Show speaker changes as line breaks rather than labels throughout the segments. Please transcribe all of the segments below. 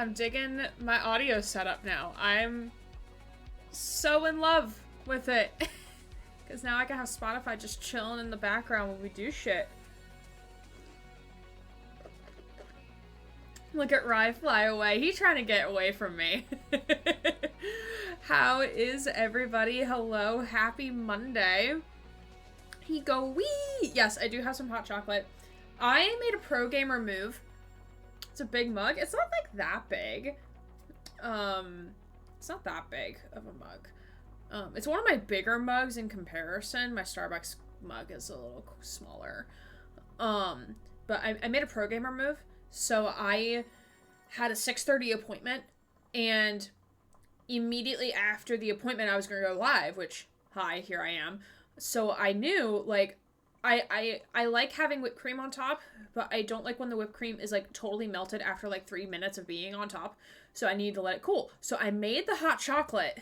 I'm digging my audio setup now. I'm so in love with it. Because now I can have Spotify just chilling in the background when we do shit. Look at Rye fly away. He's trying to get away from me. How is everybody? Hello. Happy Monday. He go wee. Yes, I do have some hot chocolate. I made a pro gamer move. It's a big mug. It's not like that big. It's not that big of a mug. It's one of my bigger mugs in comparison. My Starbucks mug is a little smaller. But I made a pro gamer move. So I had a 6:30 appointment, and immediately after the appointment I was going to go live, which, hi, here I am. So I knew, like, I like having whipped cream on top, but I don't like when the whipped cream is, like, totally melted after, like, 3 minutes of being on top. So I need to let it cool. So I made the hot chocolate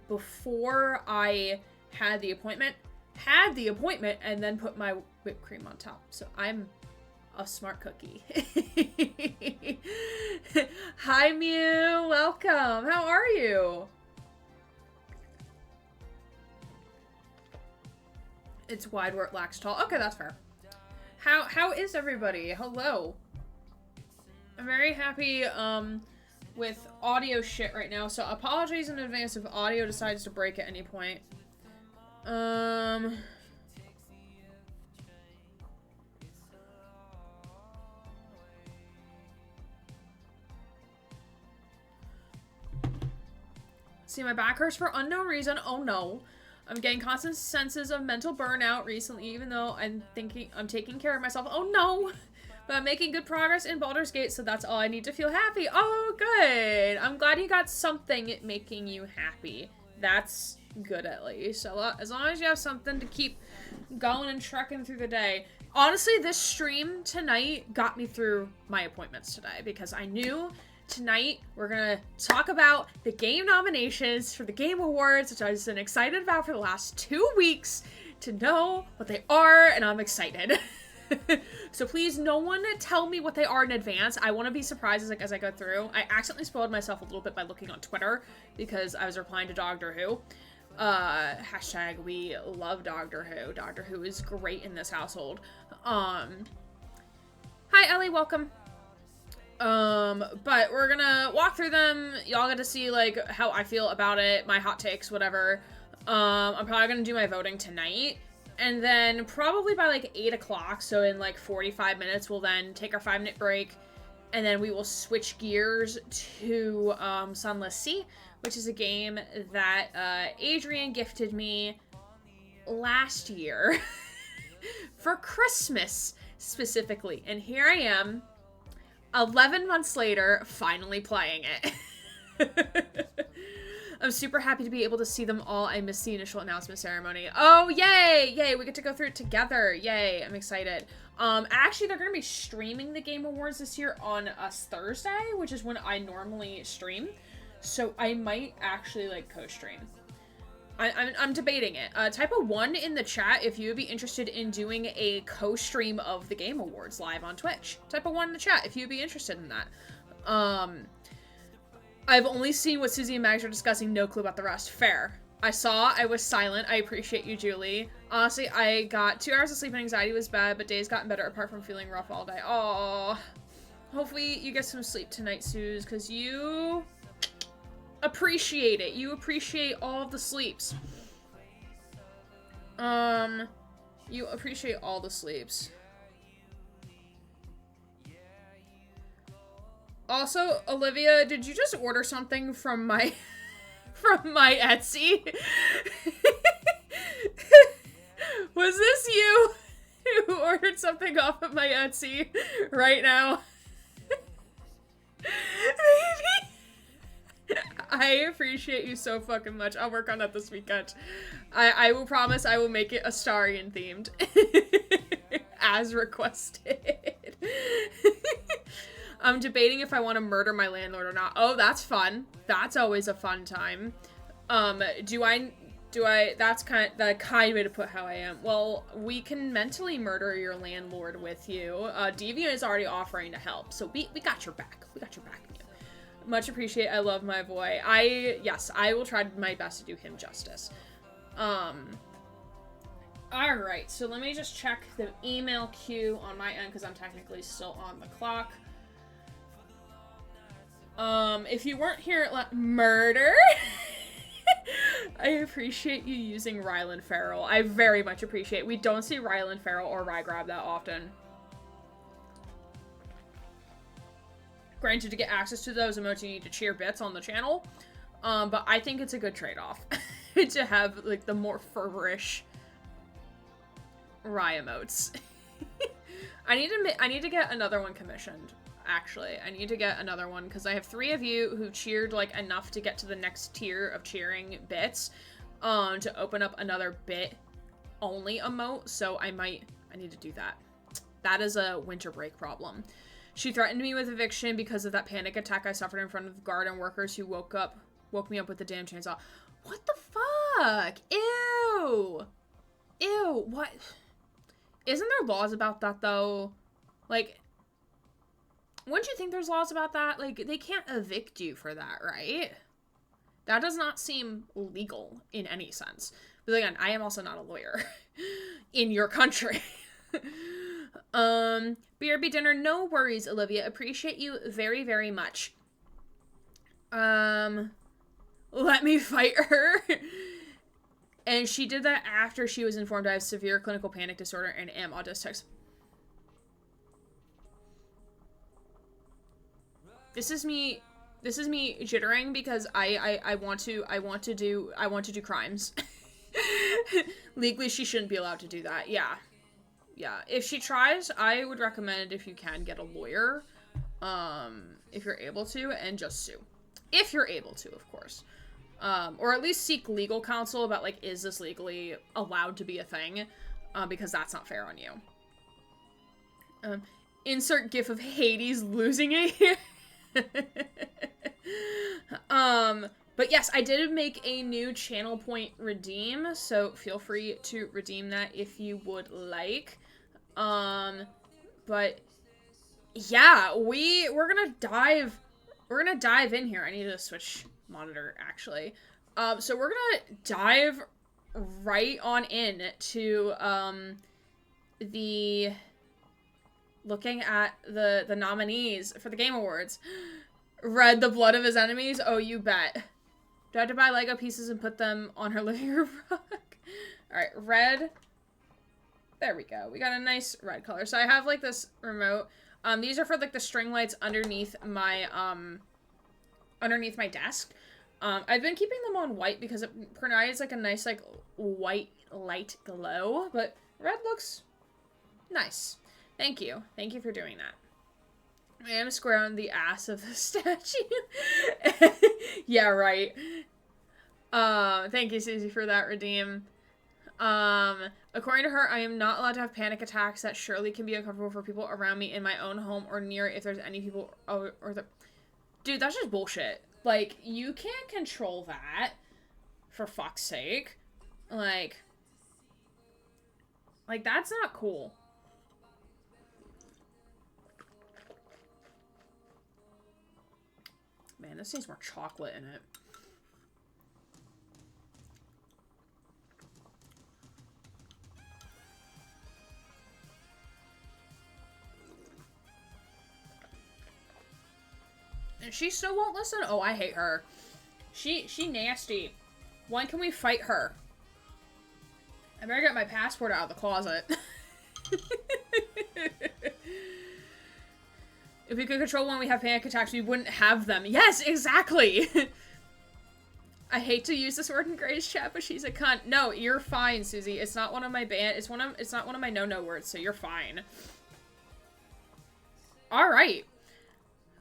before I had the appointment, and then put my whipped cream on top. So I'm a smart cookie. Hi, Mew. Welcome. How are you? It's wide where it lacks tall. Okay, that's fair. How is everybody? Hello. I'm very happy with audio shit right now, so apologies in advance if audio decides to break at any point. See, my back hurts for unknown reason. Oh no. I'm getting constant senses of mental burnout recently, even though I'm taking care of myself. Oh no! But I'm making good progress in Baldur's Gate, so that's all I need to feel happy. Oh, good! I'm glad you got something making you happy. That's good, at least. So, as long as you have something to keep going and trekking through the day. Honestly, this stream tonight got me through my appointments today, because I knew tonight we're gonna talk about the game nominations for the Game Awards, which I've been excited about for the last 2 weeks to know what they are, and I'm excited. So please, no one tell me what they are in advance. I want to be surprised as I go through. I accidentally spoiled myself a little bit by looking on Twitter because I was replying to Doctor Who. Hashtag we love Doctor Who. Doctor Who is great in this household. Hi Ellie, welcome. But we're gonna walk through them. Y'all get to see, like, how I feel about it, my hot takes, whatever. I'm probably gonna do my voting tonight. And then probably by, like, 8 o'clock, so in, like, 45 minutes, we'll then take our 5-minute break. And then we will switch gears to, Sunless Sea, which is a game that, Adrian gifted me last year for Christmas, specifically. And here I am, 11 months later, finally playing it. I'm super happy to be able to see them all. I missed the initial announcement ceremony. Oh, yay! Yay, we get to go through it together. Yay, I'm excited. Actually, they're going to be streaming the Game Awards this year on Thursday, which is when I normally stream. So I might actually, like, co-stream. I'm debating it. Type a 1 in the chat if you would be interested in doing a co-stream of the Game Awards live on Twitch. Type a 1 in the chat if you'd be interested in that. I've only seen what Susie and Mags are discussing, no clue about the rest. Fair. I was silent. I appreciate you, Julie. Honestly, I got 2 hours of sleep and anxiety was bad, but days gotten better apart from feeling rough all day. Aww. Hopefully you get some sleep tonight, Suze, because you appreciate it. You appreciate all of the sleeps. You appreciate all the sleeps. Also, Olivia, did you just order something from my Etsy? Was this you who ordered something off of my Etsy right now? Maybe. I appreciate you so fucking much. I'll work on that this weekend. I will promise I will make it Astarian themed. As requested. I'm debating if I want to murder my landlord or not. Oh, that's fun. That's always a fun time. Do I That's the kind way to put how I am. Well, we can mentally murder your landlord with you. Deviant is already offering to help, so we got your back. We got your back, Mew. Much appreciate. I love my boy. Yes, I will try my best to do him justice. Alright, so let me just check the email queue on my end, because I'm technically still on the clock. If you weren't here at murder, I appreciate you using Rylan Farrell. I very much appreciate it. We don't see Rylan Farrell or Rygrab that often. Granted, to get access to those emotes, you need to cheer bits on the channel. But I think it's a good trade-off to have, like, the more fervorish Rye emotes. I need to get another one commissioned, actually. I need to get another one, because I have 3 of you who cheered, like, enough to get to the next tier of cheering bits, to open up another bit-only emote, so I need to do that. That is a winter break problem. She threatened me with eviction because of that panic attack I suffered in front of the garden workers who woke me up with the damn chainsaw. What the fuck? Ew! Ew, what? Isn't there laws about that, though? Like, wouldn't you think there's laws about that? Like, they can't evict you for that, right? That does not seem legal in any sense. But again, I am also not a lawyer in your country. BRB dinner, no worries, Olivia. Appreciate you very, very much. Let me fight her. And she did that after she was informed I have severe clinical panic disorder and am autistic. This is me jittering because I want to do crimes. Legally, she shouldn't be allowed to do that. Yeah. Yeah. If she tries, I would recommend, if you can, get a lawyer. If you're able to, and just sue. If you're able to, of course. Or at least seek legal counsel about, like, is this legally allowed to be a thing? Because that's not fair on you. Insert gif of Hades losing it here. But yes, I did make a new channel point redeem, so feel free to redeem that if you would like. But yeah, we're gonna dive in here. I need to switch monitor, actually. So we're gonna dive right on in to looking at the nominees for the Game Awards. Red, the blood of his enemies? Oh, you bet. Do I have to buy Lego pieces and put them on her living room rug? Alright, red. There we go. We got a nice red color. So I have, like, this remote. These are for, like, the string lights underneath my desk. I've been keeping them on white because it provides, like, a nice, like, white light glow. But red looks nice. Thank you. Thank you for doing that. I am square on the ass of the statue. Yeah, right. Thank you, Susie, for that redeem. According to her, I am not allowed to have panic attacks that surely can be uncomfortable for people around me in my own home or near if there's any people or the... Dude, that's just bullshit. Like, you can't control that, for fuck's sake. Like, that's not cool. Man, this needs more chocolate in it. And she still won't listen? Oh, I hate her. She nasty. When can we fight her? I better get my passport out of the closet. If we could control when we have panic attacks, we wouldn't have them. Yes, exactly! I hate to use this word in Gray's chat, but she's a cunt. No, you're fine, Susie. It's not one of my it's not one of my no-no words, so you're fine. Alright.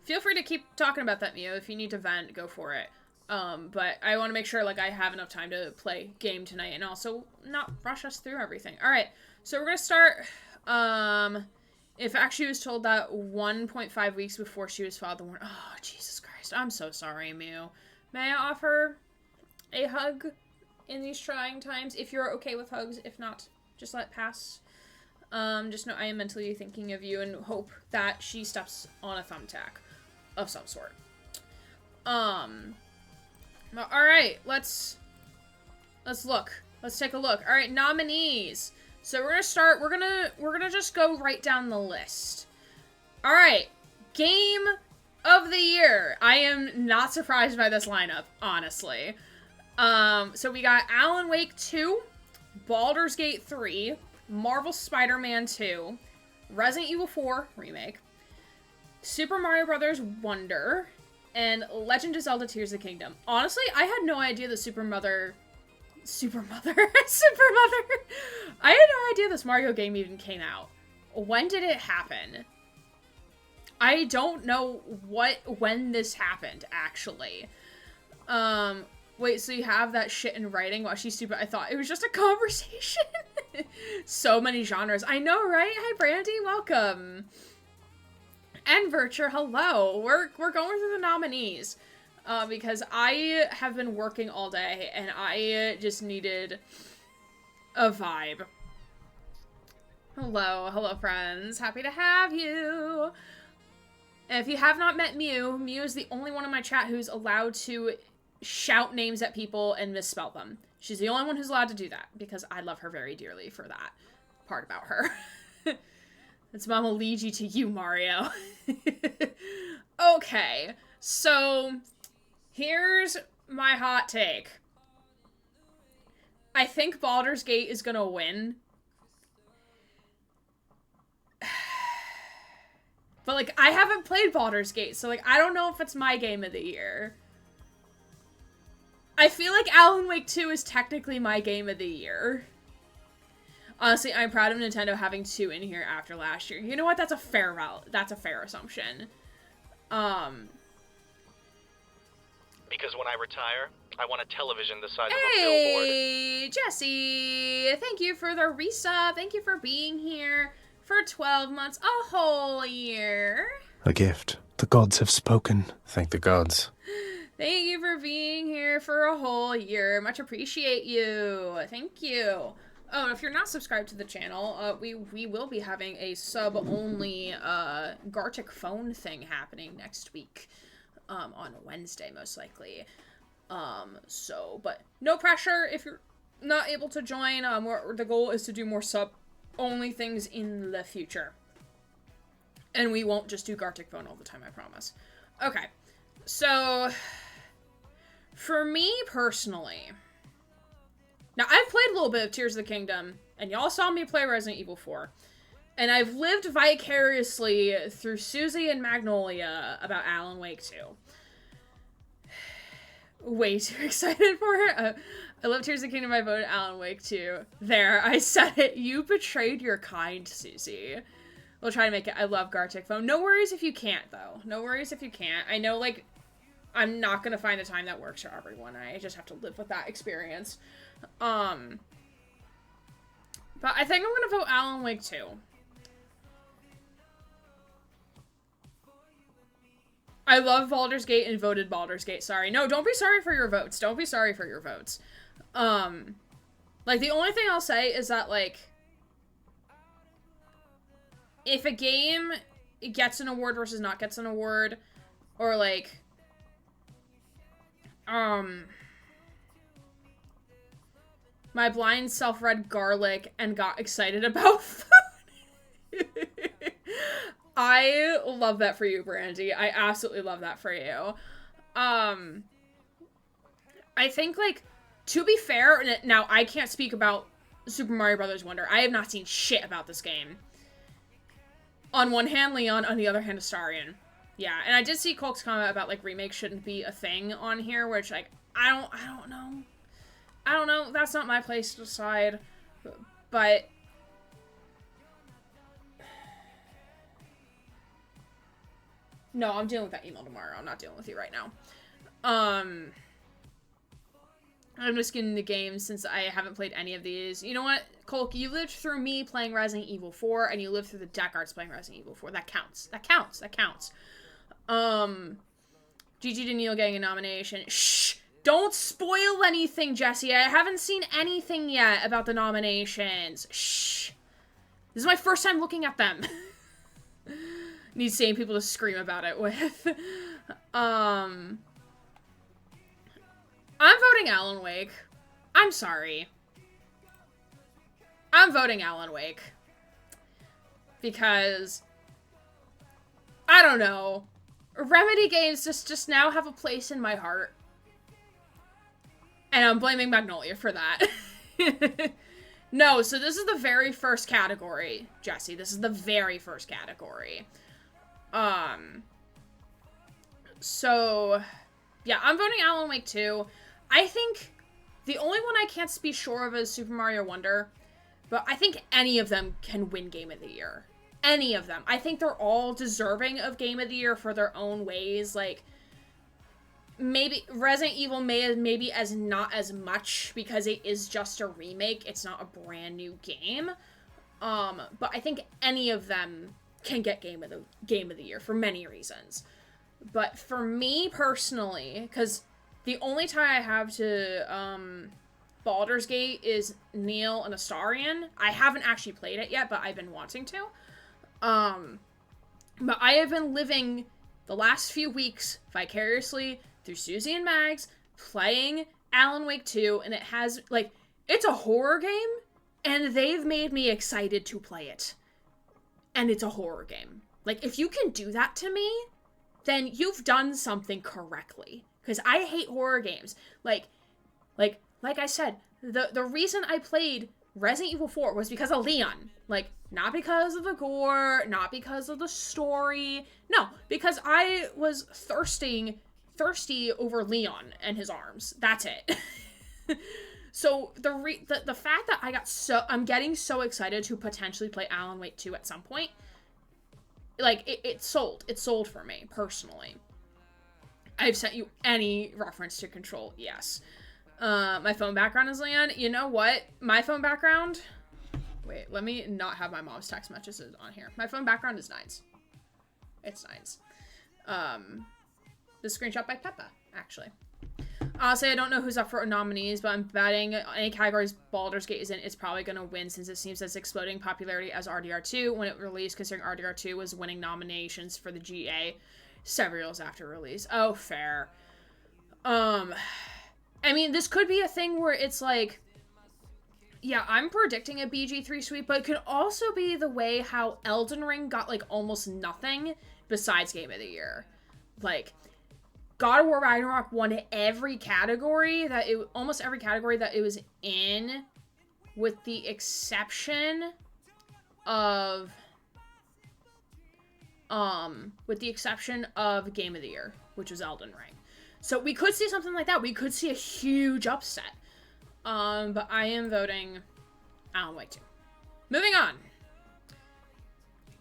Feel free to keep talking about that, Mio. If you need to vent, go for it. But I want to make sure, like, I have enough time to play game tonight and also not rush us through everything. Alright, so we're gonna start, if actually was told that 1.5 weeks before she was filed the warrant. Oh, Jesus Christ. I'm so sorry, Mew. May I offer a hug in these trying times. If you're okay with hugs, if not, just let it pass. Just know I am mentally thinking of you and hope that she steps on a thumbtack of some sort. Alright, let's look. Let's take a look. Alright, nominees. So we're gonna start, we're gonna just go right down the list. Alright, game of the year. I am not surprised by this lineup, honestly. So we got Alan Wake 2, Baldur's Gate 3, Marvel Spider-Man 2, Resident Evil 4 Remake, Super Mario Bros. Wonder, and Legend of Zelda Tears of the Kingdom. Honestly, I had no idea the Super Mother... I had no idea this Mario game even came out. When did it happen? I don't know when this happened, actually. Wait, so you have that shit in writing? Wow, she's stupid. I thought it was just a conversation. So many genres. I know, right? Hi, Brandy. Welcome. And Virture, hello. We're going through the nominees. Because I have been working all day, and I just needed a vibe. Hello, friends. Happy to have you. And if you have not met Mew is the only one in my chat who's allowed to shout names at people and misspell them. She's the only one who's allowed to do that, because I love her very dearly for that part about her. It's Mama Luigi to you, Mario. Okay, so here's my hot take. I think Baldur's Gate is gonna win. But, like, I haven't played Baldur's Gate, so, like, I don't know if it's my game of the year. I feel like Alan Wake 2 is technically my game of the year. Honestly, I'm proud of Nintendo having 2 in here after last year. You know what? That's a fair assumption.
Because when I retire, I want a television the size of
a
billboard.
Hey, Jesse! Thank you for the resub. Thank you for being here for 12 months, a whole year.
A gift. The gods have spoken. Thank the gods.
Thank you for being here for a whole year. Much appreciate you. Thank you. Oh, and if you're not subscribed to the channel, we will be having a sub-only Gartic phone thing happening next week. On Wednesday, most likely. But no pressure if you're not able to join. The goal is to do more sub-only things in the future. And we won't just do Gartic phone all the time, I promise. Okay, so for me personally, now I've played a little bit of Tears of the Kingdom, and y'all saw me play Resident Evil 4. And I've lived vicariously through Susie and Magnolia about Alan Wake 2. Way too excited for it. I love Tears of the Kingdom, I voted Alan Wake 2. There, I said it. You betrayed your kind, Susie. We'll try to make it. I love Gartic Phone. No worries if you can't, though. No worries if you can't. I know, like, I'm not gonna find a time that works for everyone. I just have to live with that experience. But I think I'm gonna vote Alan Wake 2. I love Baldur's Gate and voted Baldur's Gate. Sorry. No, don't be sorry for your votes. Don't be sorry for your votes. Like, the only thing I'll say is that, like, if a game gets an award versus not gets an award, or, like, my blind self read garlic and got excited about food. I love that for you, Brandy. I absolutely love that for you. I think, like, to be fair, now I can't speak about Super Mario Bros. Wonder. I have not seen shit about this game. On one hand, Leon, on the other hand, Astarion. Yeah, and I did see Colk's comment about, like, remakes shouldn't be a thing on here, which, like, I don't know. I don't know. That's not my place to decide. But no, I'm dealing with that email tomorrow. I'm not dealing with you right now. I'm just getting the game since I haven't played any of these. You know what, Colk? You lived through me playing Resident Evil 4, and you lived through the Deck Arts playing Resident Evil 4. That counts. That counts. That counts. GG to Neil getting a nomination. Shh! Don't spoil anything, Jesse. I haven't seen anything yet about the nominations. Shh. This is my first time looking at them. Need sane people to scream about it with. I'm voting Alan Wake. I'm sorry. I'm voting Alan Wake. Because, I don't know. Remedy games just now have a place in my heart. And I'm blaming Magnolia for that. No, so this is the very first category, Jesse. This is the very first category. So, yeah, I'm voting Alan Wake 2. I think the only one I can't be sure of is Super Mario Wonder, but I think any of them can win Game of the Year. Any of them. I think they're all deserving of Game of the Year for their own ways. Like, maybe Resident Evil maybe as not as much because it is just a remake. It's not a brand new game. But I think any of them can get Game of the Year for many reasons. But for me personally, because the only tie I have to Baldur's Gate is Neil and Astarion. I haven't actually played it yet, but I've been wanting to. But I have been living the last few weeks vicariously through Susie and Mags, playing Alan Wake 2, and it has, like, it's a horror game, and they've made me excited to play it. And it's a horror game. Like, if you can do that to me, then you've done something correctly. Because I hate horror games. Like I said, the reason I played Resident Evil 4 was because of Leon. Like, not because of the gore, not because of the story. No, because I was thirsty over Leon and his arms. That's it. So the fact that I'm getting so excited to potentially play Alan Wake 2 at some point, like, it sold. It sold for me, personally. I've sent you any reference to Control, yes. My phone background is Leon. You know what? My phone background... Wait, let me not have my mom's text messages on here. My phone background is Nines. It's Nines. This screenshot by Peppa, actually. Honestly, I don't know who's up for nominees, but I'm betting any categories Baldur's Gate is in, it's probably going to win since it seems as exploding popularity as RDR2 when it released, considering RDR2 was winning nominations for the GA several years after release. Oh, fair. I mean, this could be a thing where it's like, yeah, I'm predicting a BG3 sweep, but it could also be the way how Elden Ring got, like, almost nothing besides Game of the Year. Like, God of War Ragnarok won every category almost every category that it was in, with the exception of Game of the Year, which was Elden Ring. So we could see something like that. We could see a huge upset. But I am voting Alan Wake 2. Moving on.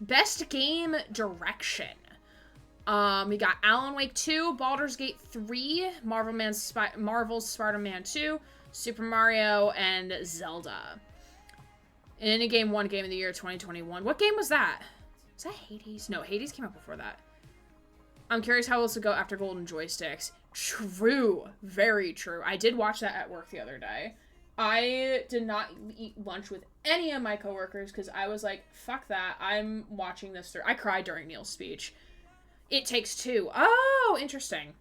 Best Game Direction. We got Alan Wake 2, Baldur's Gate 3, Marvel's Spider-Man 2, Super Mario, and Zelda. Any game won Game of the Year 2021. What game was that? Was that Hades? No, Hades came out before that. I'm curious how else to go after Golden Joysticks. True. Very true. I did watch that at work the other day. I did not eat lunch with any of my coworkers because I was like, fuck that. I'm watching this through. I cried during Neil's speech. It Takes Two. Oh, interesting.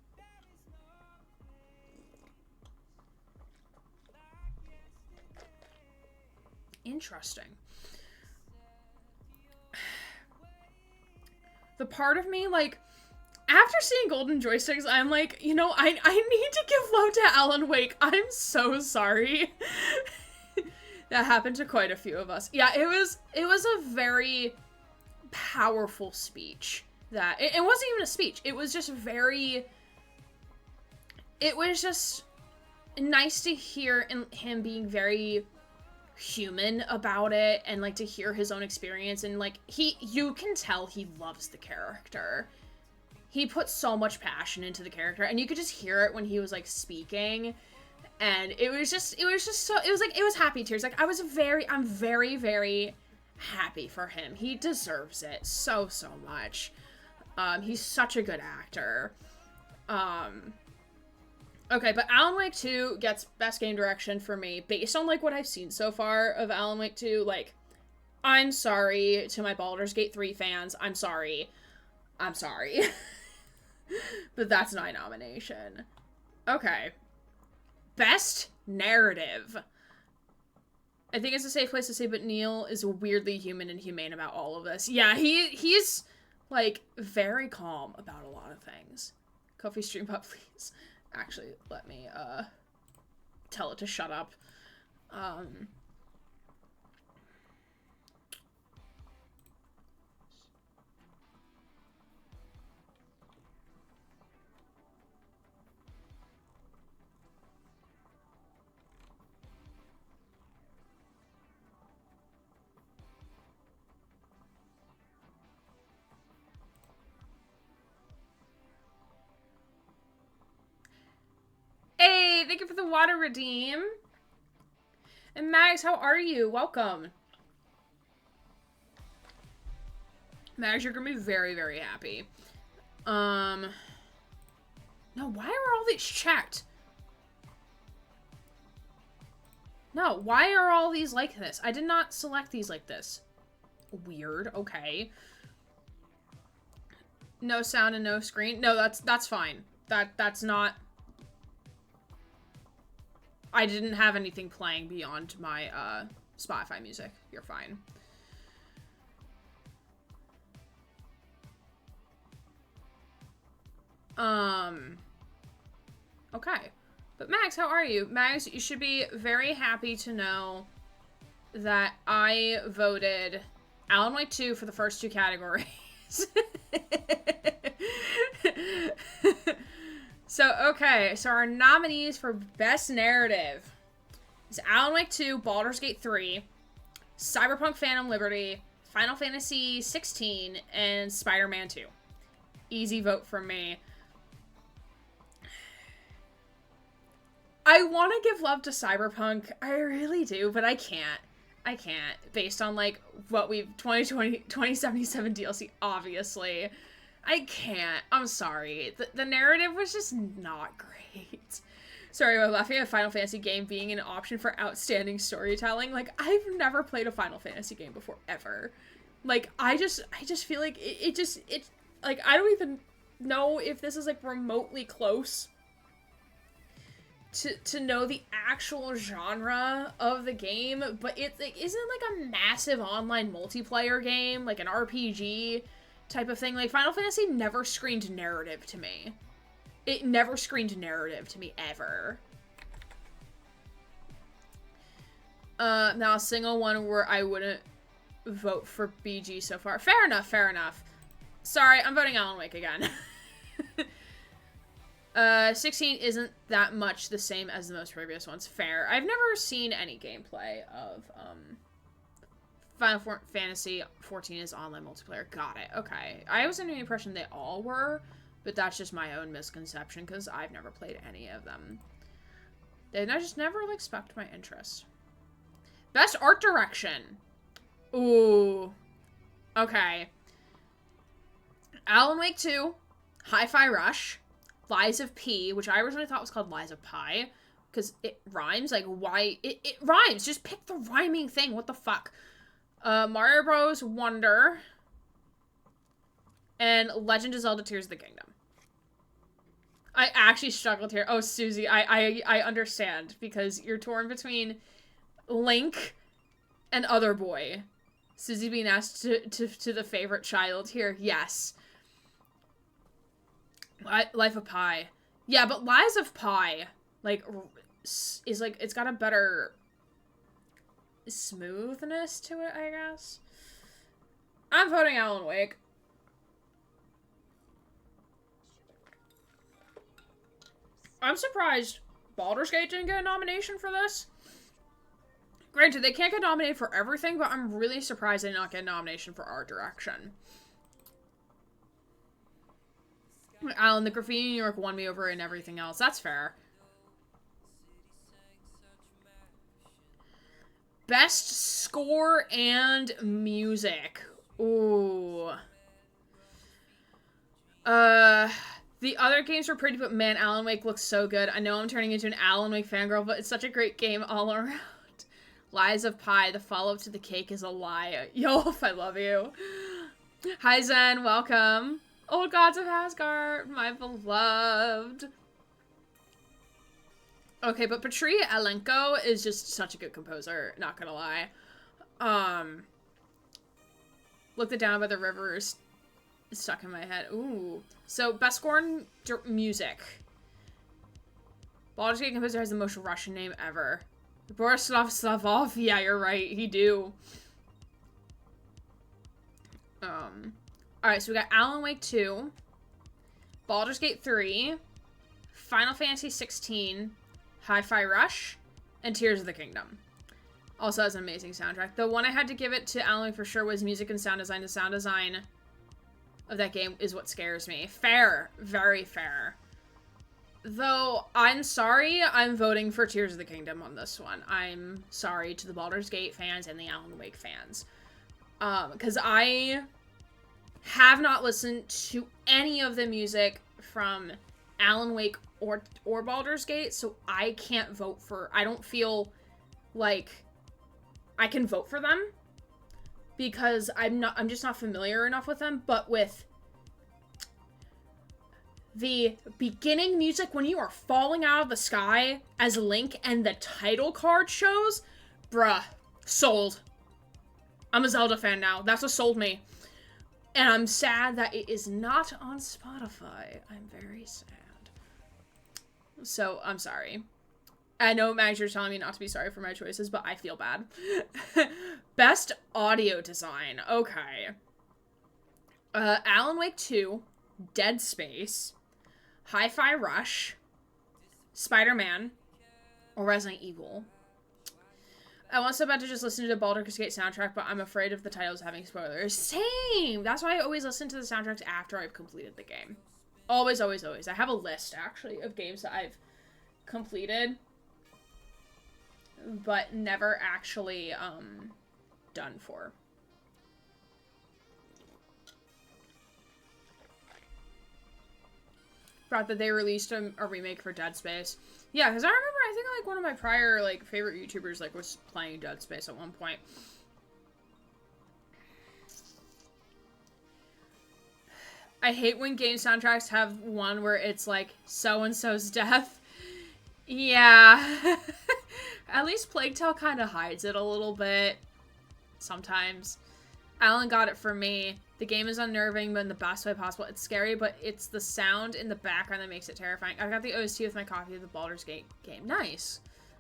Interesting. The part of me, like, after seeing Golden Joysticks, I'm like, you know, I need to give love to Alan Wake. I'm so sorry. That happened to quite a few of us. Yeah, it was a very powerful speech. That it wasn't even a speech. It was just it was just nice to hear him being very human about it, and like to hear his own experience, and like you can tell he loves the character. He put so much passion into the character, and you could just hear it when he was like speaking, and it was happy tears. Like I'm very, very happy for him. He deserves it so much. He's such a good actor. Okay, but Alan Wake 2 gets best game direction for me based on, like, what I've seen so far of Alan Wake 2. Like, I'm sorry to my Baldur's Gate 3 fans. I'm sorry. I'm sorry. But that's my nomination. Okay. Best narrative. I think it's a safe place to say, but Neil is weirdly human and humane about all of this. Yeah, he's, like, very calm about a lot of things. Kofi stream up, please. Actually, let me, tell it to shut up. Hey, thank you for the water redeem. And Max, how are you? Welcome. Max, you're gonna be very, very happy. No, why are all these checked? No, why are all these like this? I did not select these like this. Weird, okay. No sound and no screen. No, that's fine. That's not... I didn't have anything playing beyond my, Spotify music. You're fine. Okay. But Max, how are you? Max, you should be very happy to know that I voted Alan Wake 2 for the first two categories. So, okay. So our nominees for Best Narrative is Alan Wake 2, Baldur's Gate 3, Cyberpunk Phantom Liberty, Final Fantasy 16, and Spider-Man 2. Easy vote from me. I want to give love to Cyberpunk. I really do, but I can't. I can't. Based on, like, what we've... 2077 DLC, obviously. I can't. I'm sorry. The narrative was just not great. Sorry, I'm laughing at a Final Fantasy game being an option for outstanding storytelling. Like, I've never played a Final Fantasy game before, ever. Like, I just feel like it like, I don't even know if this is, like, remotely close to know the actual genre of the game, but it, like, isn't like a massive online multiplayer game, like an RPG type of thing. Like, Final Fantasy never screened narrative to me. It never screened narrative to me, ever. Now a single one where I wouldn't vote for BG so far. Fair enough, fair enough. Sorry, I'm voting Alan Wake again. 16 isn't that much the same as the most previous ones. Fair. I've never seen any gameplay of, Final Fantasy 14 is online multiplayer. Got it. Okay. I was under the impression they all were, but that's just my own misconception, because I've never played any of them. And I just never, like, sparked my interest. Best art direction. Ooh. Okay. Alan Wake 2, Hi-Fi Rush, Lies of P, which I originally thought was called Lies of Pi, because it rhymes. Like, why? It rhymes. Just pick the rhyming thing. What the fuck? Mario Bros. Wonder, and Legend of Zelda Tears of the Kingdom. I actually struggled here. Oh, Susie, I understand, because you're torn between Link and Other Boy. Susie being asked to the favorite child here. Yes. Life of Pi. Yeah, but Lies of Pi, like, is, like, it's got a better smoothness to it, I guess. I'm voting Alan Wake. I'm surprised Baldur's Gate didn't get a nomination for this. Granted, they can't get nominated for everything, but I'm really surprised they did not get a nomination for art direction. Alan, the Graffiti in New York won me over and everything else. That's fair. Best score and music. Ooh. The other games were pretty, but man, Alan Wake looks so good. I know I'm turning into an Alan Wake fangirl, but it's such a great game all around. Lies of Pi, the follow-up to the cake is a lie. Yolf, I love you. Hi Zen, welcome. Old Gods of Asgard, my beloved. Okay, but Petri Alenko is just such a good composer, not gonna lie. Look the Down by the River is stuck in my head. Ooh. So, best score in music. Baldur's Gate composer has the most Russian name ever. Borislav Slavov? Yeah, you're right. He do. Alright, so we got Alan Wake 2, Baldur's Gate 3, Final Fantasy 16, Hi-Fi Rush, and Tears of the Kingdom. Also has an amazing soundtrack. The one I had to give it to Alan Wake for sure was music and sound design. The sound design of that game is what scares me. Fair. Very fair. Though, I'm sorry, I'm voting for Tears of the Kingdom on this one. I'm sorry to the Baldur's Gate fans and the Alan Wake fans. Because I have not listened to any of the music from Alan Wake or Baldur's Gate, so I can't vote for... I don't feel like I can vote for them because I'm just not familiar enough with them, but with the beginning music when you are falling out of the sky as Link and the title card shows, bruh, sold. I'm a Zelda fan now. That's what sold me. And I'm sad that it is not on Spotify. I'm very sad. So, I'm sorry. I know, Max, you're telling me not to be sorry for my choices, but I feel bad. Best audio design. Okay. Alan Wake 2, Dead Space, Hi-Fi Rush, Spider-Man, or Resident Evil. I was about to just listen to the Baldur's Gate soundtrack, but I'm afraid of the titles having spoilers. Same! That's why I always listen to the soundtracks after I've completed the game. Always, always, always. I have a list, actually, of games that I've completed, but never actually, done for. Brought that they released a remake for Dead Space. Yeah, because I remember, I think, like, one of my prior, like, favorite YouTubers, like, was playing Dead Space at one point. I hate when game soundtracks have one where it's, like, so-and-so's death. Yeah. At least Plague Tale kind of hides it a little bit. Sometimes. Alan got it for me. The game is unnerving, but in the best way possible. It's scary, but it's the sound in the background that makes it terrifying. I got the OST with my copy of the Baldur's Gate game. Nice.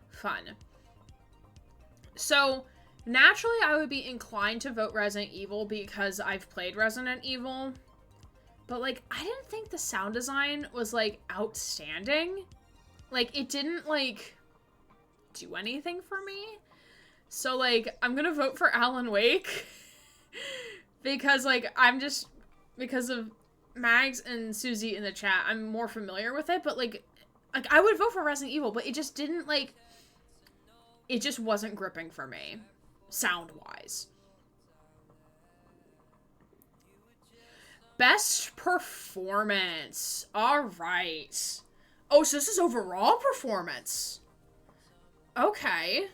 Fun. So, naturally, I would be inclined to vote Resident Evil because I've played Resident Evil. But, like, I didn't think the sound design was, like, outstanding. Like, it didn't, like, do anything for me. So, like, I'm gonna vote for Alan Wake. Because, like, because of Mags and Susie in the chat, I'm more familiar with it, but, like, I would vote for Resident Evil, but it just didn't, like, it just wasn't gripping for me, sound-wise. Best performance. Alright. Oh, so this is overall performance. Okay.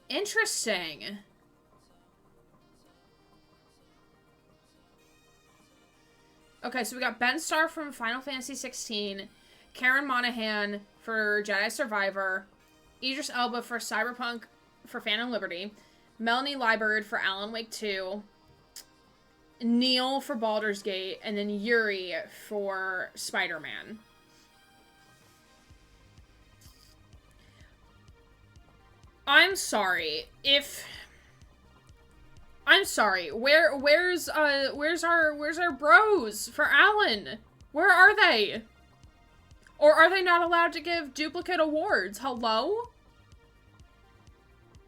Interesting. Okay, so we got Ben Starr from Final Fantasy 16, Karen Monahan for Jedi Survivor, Idris Elba for Cyberpunk for Phantom Liberty, Melanie Liburd for Alan Wake 2, Neil for Baldur's Gate, and then Yuri for Spider-Man. I'm sorry. I'm sorry. Where's our bros for Alan? Where are they? Or are they not allowed to give duplicate awards? Hello?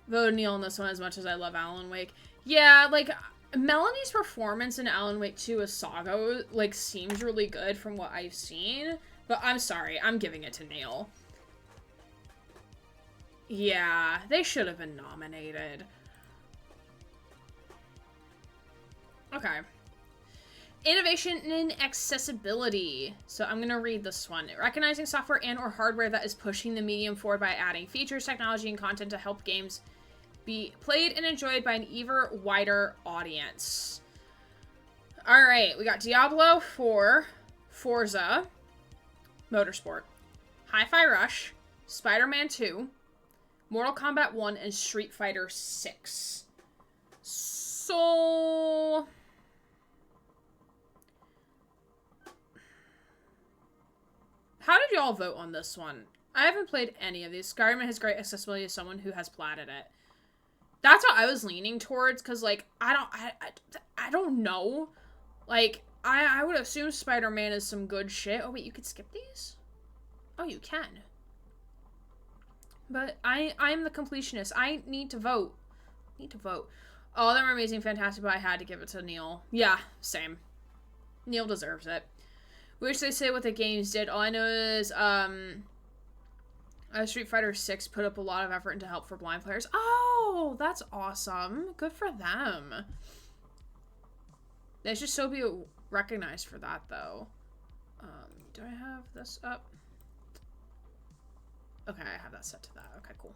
Vote Neil on this one as much as I love Alan Wake. Yeah, like, Melanie's performance in Alan Wake 2 as Saga, like, seems really good from what I've seen. But I'm sorry, I'm giving it to Neil. Yeah, they should have been nominated. Okay. Innovation in accessibility. So I'm going to read this one. Recognizing software and or hardware that is pushing the medium forward by adding features, technology, and content to help games be played and enjoyed by an even wider audience. Alright, we got Diablo 4, Forza, Motorsport, Hi-Fi Rush, Spider-Man 2, Mortal Kombat 1, and Street Fighter 6. So... how did y'all vote on this one? I haven't played any of these. Skyrim has great accessibility as someone who has platted it. That's what I was leaning towards, because, like, I don't know. Like, I would assume Spider-Man is some good shit. Oh, wait, you could skip these? Oh, you can. But I'm the completionist. I need to vote. All of them are amazing, fantastic, but I had to give it to Neil. Yeah, same. Neil deserves it. Wish they say what the games did. All I know is, Street Fighter 6 put up a lot of effort into help for blind players. Oh, that's awesome. Good for them. They should still be recognized for that, though. Do I have this up? Okay, I have that set to that. Okay, cool.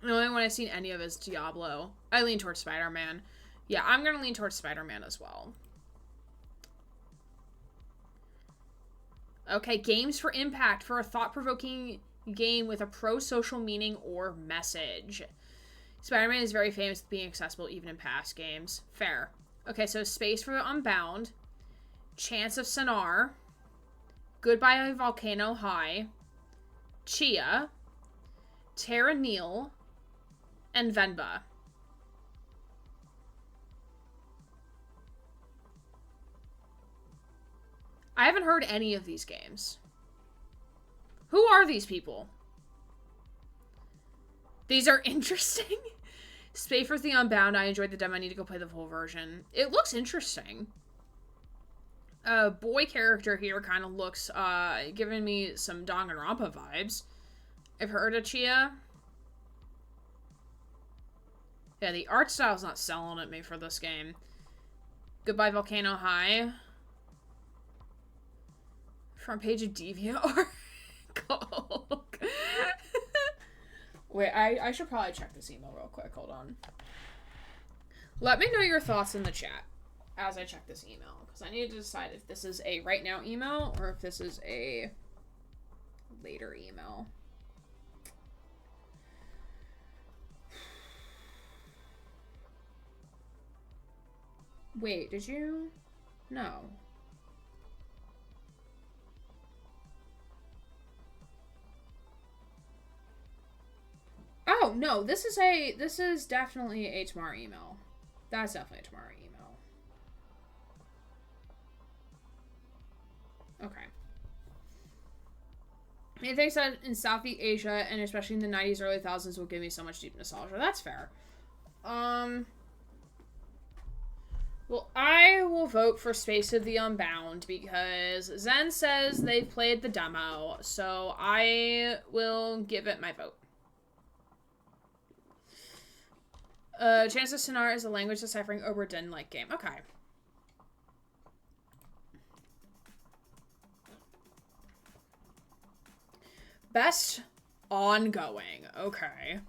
The only one I've seen any of is Diablo. I lean towards Spider-Man. Yeah, I'm gonna lean towards Spider-Man as well. Okay, games for impact for a thought-provoking game with a pro-social meaning or message. Spider-Man is very famous for being accessible even in past games. Fair. Okay, so Space for the Unbound, Chance of Sonar, Goodbye Volcano High, Chia, Terra Nil, and Venba. I haven't heard any of these games. Who are these people? These are interesting. Space for the Unbound. I enjoyed the demo. I need to go play the full version. It looks interesting. Boy character here kind of looks, giving me some Danganronpa vibes. I've heard of Chia. Yeah, the art style's not selling at me for this game. Goodbye Volcano High. Front page of DeviantArt. Wait, I should probably check this email real quick. Hold on. Let me know your thoughts in the chat as I check this email, because I need to decide if this is a right now email or if this is a later email. Wait, did you? No. Oh, no, this is definitely a tomorrow email. That's definitely a tomorrow email. Okay. He thinks that in Southeast Asia, and especially in the 90s, early 2000s, will give me so much deep nostalgia. That's fair. Well, I will vote for Space of the Unbound because Zen says they've played the demo, so I will give it my vote. Chance of Sonar is a language deciphering Oberdin-like game. Okay. Best ongoing. Okay.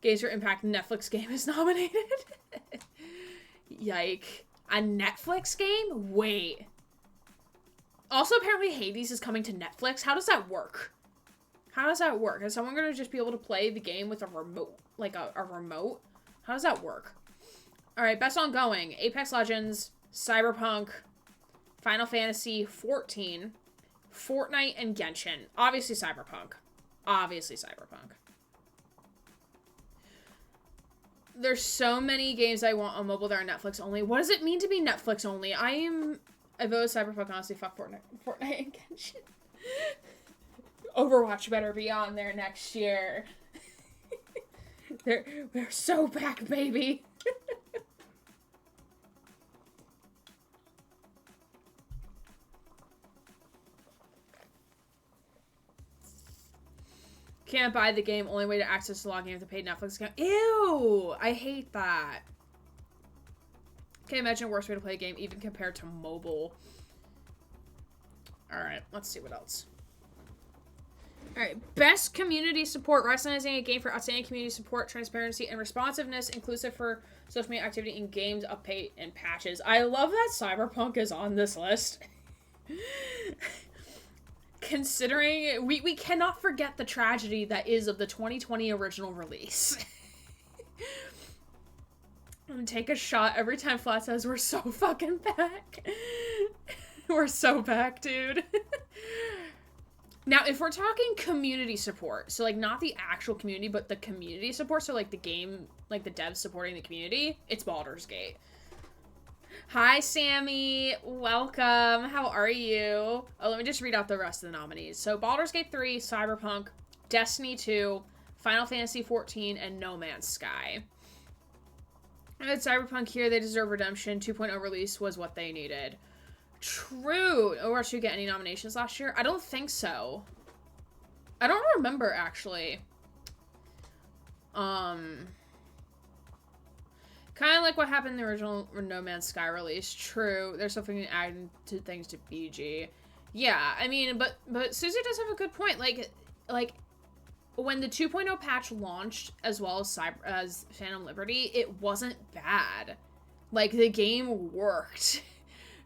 Games for Impact Netflix game is nominated. Yike. A Netflix game? Wait. Also, apparently Hades is coming to Netflix. How does that work? How does that work? Is someone going to just be able to play the game with a remote? Like a remote? How does that work? Alright, best ongoing. Apex Legends, Cyberpunk, Final Fantasy 14, Fortnite, and Genshin. Obviously Cyberpunk. Obviously Cyberpunk. There's so many games I want on mobile that are Netflix only. What does it mean to be Netflix only? I voted Cyberpunk, honestly. Fuck Fortnite and Genshin. Overwatch better be on there next year. We're so back, baby. Can't buy the game. Only way to access the login with the paid Netflix account. Ew! I hate that. Can't imagine a worse way to play a game, even compared to mobile. Alright, let's see what else. Alright, best community support. Recognizing a game for outstanding community support, transparency, and responsiveness, inclusive for social media activity in games, update, and patches. I love that Cyberpunk is on this list. Considering, we cannot forget the tragedy that is of the 2020 original release. I'm gonna take a shot every time Flat says we're so fucking back. We're so back, dude. Now, if we're talking community support, so, like, not the actual community, but the community support, so, like, the game, like, the devs supporting the community, it's Baldur's Gate. Hi, Sammy. Welcome. How are you? Oh, let me just read out the rest of the nominees. So, Baldur's Gate 3, Cyberpunk, Destiny 2, Final Fantasy 14, and No Man's Sky. I had Cyberpunk here. They deserve redemption. 2.0 release was what they needed. True. Overwatch 2 get any nominations last year? I don't think so. I don't remember, actually. Kind of like what happened in the original No Man's Sky release. True. There's something to add to things to BG. Yeah, I mean, but Susie does have a good point. Like when the 2.0 patch launched, as well as Phantom Liberty, it wasn't bad. Like, the game worked.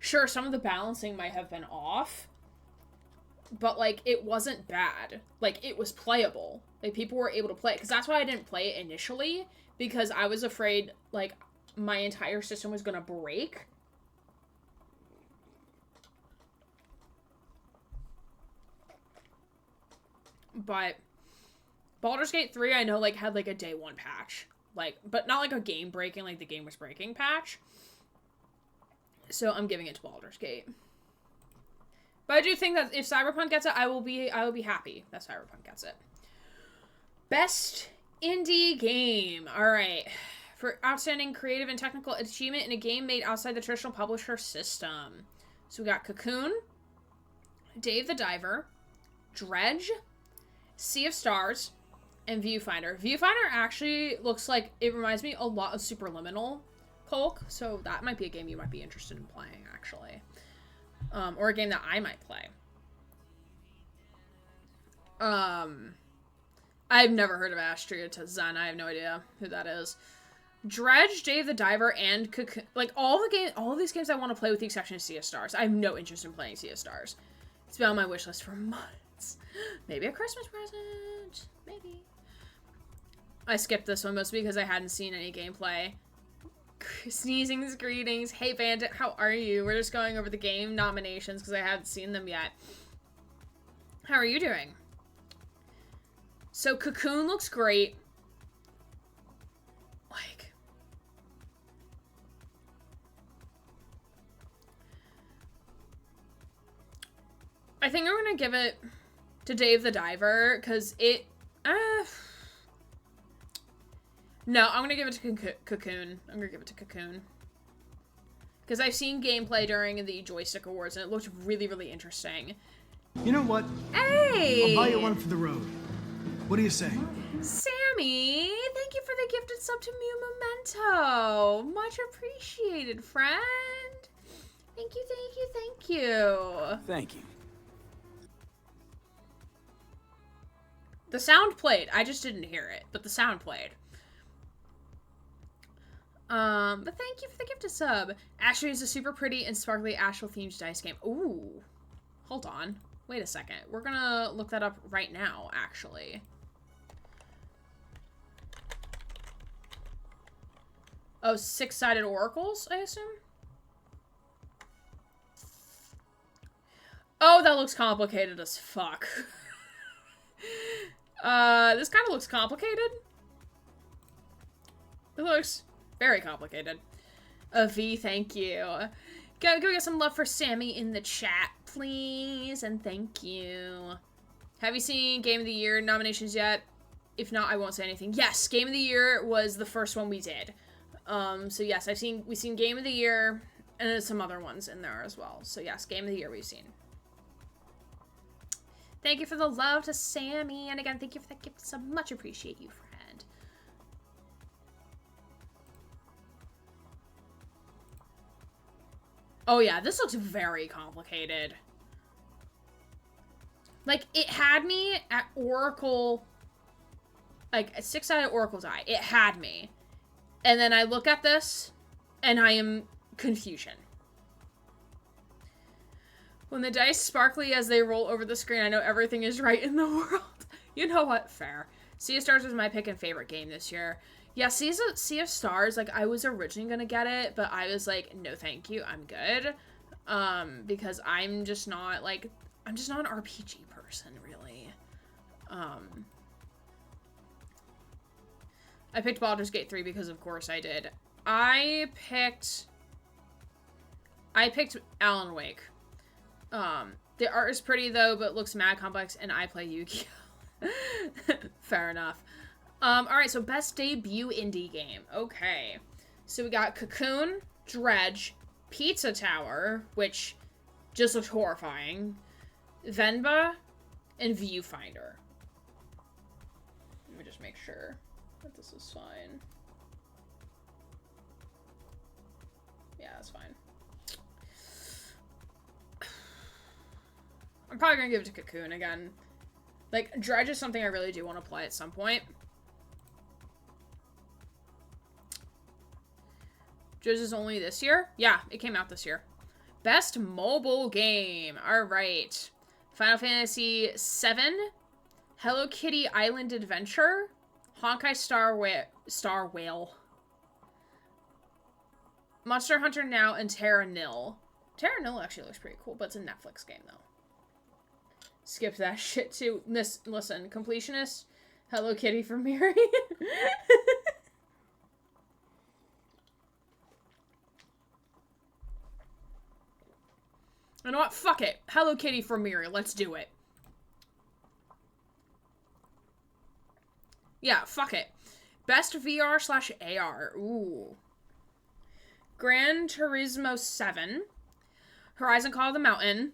Sure, some of the balancing might have been off, but, like, it wasn't bad. Like, it was playable. Like, people were able to play it. Because that's why I didn't play it initially, because I was afraid, like, my entire system was gonna break. But Baldur's Gate 3, I know, like, had, like, a day one patch. Like, but not, like, a game breaking, like, the game was breaking patch. So I'm giving it to Baldur's Gate. But I do think that if Cyberpunk gets it, I will be happy that Cyberpunk gets it. Best indie game. Alright. For outstanding creative and technical achievement in a game made outside the traditional publisher system. So we got Cocoon, Dave the Diver, Dredge, Sea of Stars, and Viewfinder. Viewfinder actually looks like it reminds me a lot of Superliminal, Colk, so that might be a game you might be interested in playing, actually. Or a game that I might play. I've never heard of Astria to Zen. I have no idea who that is. Dredge, Dave the Diver, and Cocoon. Like, all of these games I want to play with the exception of Sea of Stars. I have no interest in playing Sea of Stars. It's been on my wish list for months. Maybe a Christmas present. Maybe. I skipped this one mostly because I hadn't seen any gameplay. Sneezing's greetings. Hey, Bandit, how are you? We're just going over the game nominations because I haven't seen them yet. How are you doing? So, Cocoon looks great. Like, I think I'm gonna give it to Dave the Diver because it. No, I'm gonna give it to Cocoon. I'm gonna give it to Cocoon. Because I've seen gameplay during the Joystick Awards, and it looked really, really interesting.
You know what?
Hey!
I'll buy you one for the road. What do you say?
Sammy, thank you for the gifted sub to Mew Memento. Much appreciated, friend. Thank you, thank you, thank you.
Thank you.
The sound played. I just didn't hear it, but the sound played. But thank you for the gifted sub. Ashley is a super pretty and sparkly Asheville themed dice game. Ooh. Hold on. Wait a second. We're gonna look that up right now, actually. Oh, six-sided oracles, I assume? Oh, that looks complicated as fuck. This kind of looks complicated. It looks very complicated. V, thank you. Go get some love for Sammy in the chat, please, and thank you. Have you seen Game of the Year nominations yet? If not, I won't say anything. Yes, Game of the Year was the first one we did. So yes, we've seen Game of the Year, and there's some other ones in there as well. So yes, Game of the Year we've seen. Thank you for the love to Sammy, and again, thank you for that gift sub. Much appreciate you, friend. Oh yeah, this looks very complicated. Like, it had me at Oracle, like, a 6-sided Oracle die. It had me. And then I look at this, and I am confusion. When the dice sparkly as they roll over the screen, I know everything is right in the world. You know what? Fair. Sea of Stars was my pick and favorite game this year. Yeah, Sea of Stars, like, I was originally gonna get it, but I was like, no thank you, I'm good. Because I'm just not, like, I'm just not an RPG person, really. I picked Baldur's Gate 3 because, of course, I did. I picked Alan Wake. The art is pretty, though, but looks mad complex, and I play Yu-Gi-Oh! Fair enough. Alright, so best debut indie game. Okay. So we got Cocoon, Dredge, Pizza Tower, which just looks horrifying, Venba, and Viewfinder. Let me just make sure that this is fine. Yeah, that's fine. I'm probably gonna give it to Cocoon again. Like, Dredge is something I really do want to play at some point. Dredge is only this year? Yeah, it came out this year. Best mobile game. Alright. Final Fantasy VII, Hello Kitty Island Adventure, Honkai Star Whale, Monster Hunter Now, and Terra Nil. Terra Nil actually looks pretty cool, but it's a Netflix game, though. Skip that shit, too. Listen, completionist, Hello Kitty for Miri. You know what? Fuck it. Hello Kitty for Miri. Let's do it. Yeah, fuck it. Best VR/AR. Ooh. Gran Turismo 7. Horizon Call of the Mountain.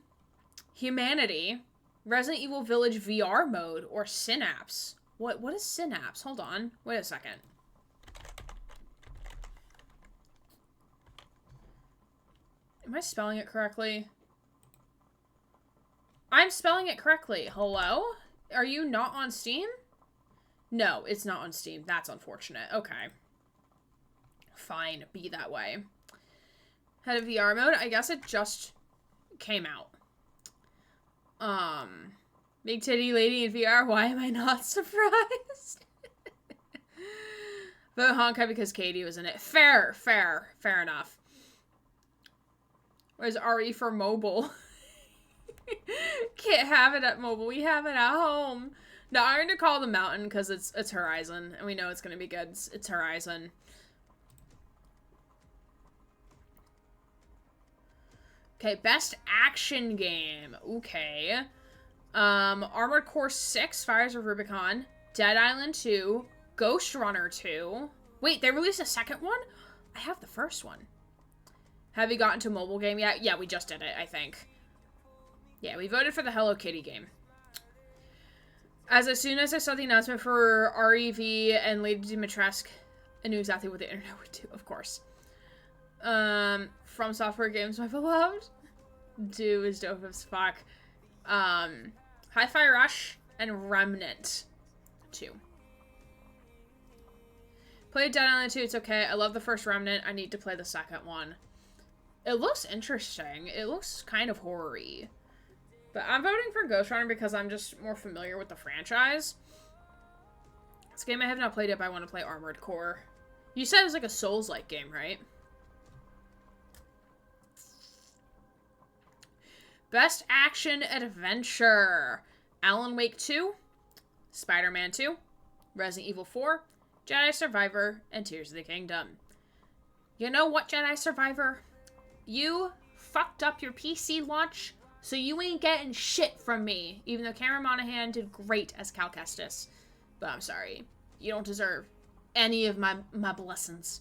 Humanity. Resident Evil Village VR mode. Or Synapse. What is Synapse? Hold on. Wait a second. Am I spelling it correctly? I'm spelling it correctly. Hello? Are you not on Steam? No, it's not on Steam. That's unfortunate. Okay. Fine. Be that way. Had a VR mode? I guess it just came out. Big titty lady in VR. Why am I not surprised? Vote Honkai because Katie was in it. Fair enough. Where's RE for mobile? Can't have it at mobile. We have it at home. No, I'm going to call the mountain because it's Horizon. And we know it's going to be good. It's Horizon. Okay, best action game. Okay. Armored Core 6, Fires of Rubicon. Dead Island 2. Ghost Runner 2. Wait, they released a second one? I have the first one. Have you gotten to a mobile game yet? Yeah, we just did it, I think. Yeah, we voted for the Hello Kitty game. As soon as I saw the announcement for REV and Lady Dimitrescu, I knew exactly what the internet would do, of course. From Software Games, my beloved. Do is dope as fuck. Hi-Fi Rush and Remnant 2. Played Dead Island 2, it's okay. I love the first Remnant. I need to play the second one. It looks interesting. It looks kind of horror-y. But I'm voting for Ghost Runner because I'm just more familiar with the franchise. This game I have not played yet, but I want to play Armored Core. You said it was like a Souls-like game, right? Best Action Adventure. Alan Wake 2. Spider-Man 2. Resident Evil 4. Jedi Survivor. And Tears of the Kingdom. You know what, Jedi Survivor? You fucked up your PC launch, so you ain't getting shit from me. Even though Cameron Monaghan did great as Cal Kestis. But I'm sorry. You don't deserve any of my blessings.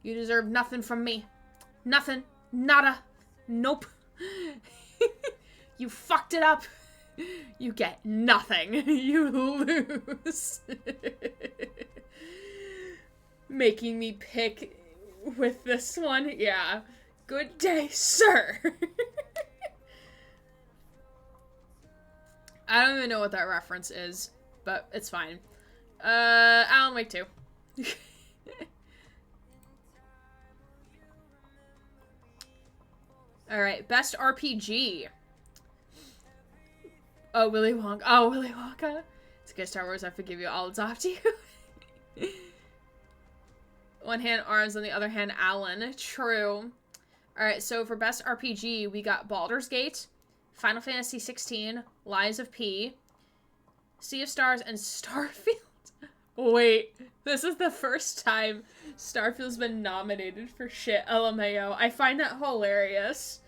You deserve nothing from me. Nothing. Nada. Nope. You fucked it up. You get nothing. You lose. Making me pick with this one. Yeah. Good day, sir. I don't even know what that reference is, but it's fine. Alan Wake 2. Alright, best RPG. Oh, Willy Wonka. Oh, Willy Wonka. It's good Star Wars, I forgive you. All it's off to you. One hand arms, on the other hand Alan. True. Alright, so for best RPG, we got Baldur's Gate, Final Fantasy 16, Lies of P, Sea of Stars, and Starfield. Wait, this is the first time Starfield's been nominated for shit, LMAO. I find that hilarious.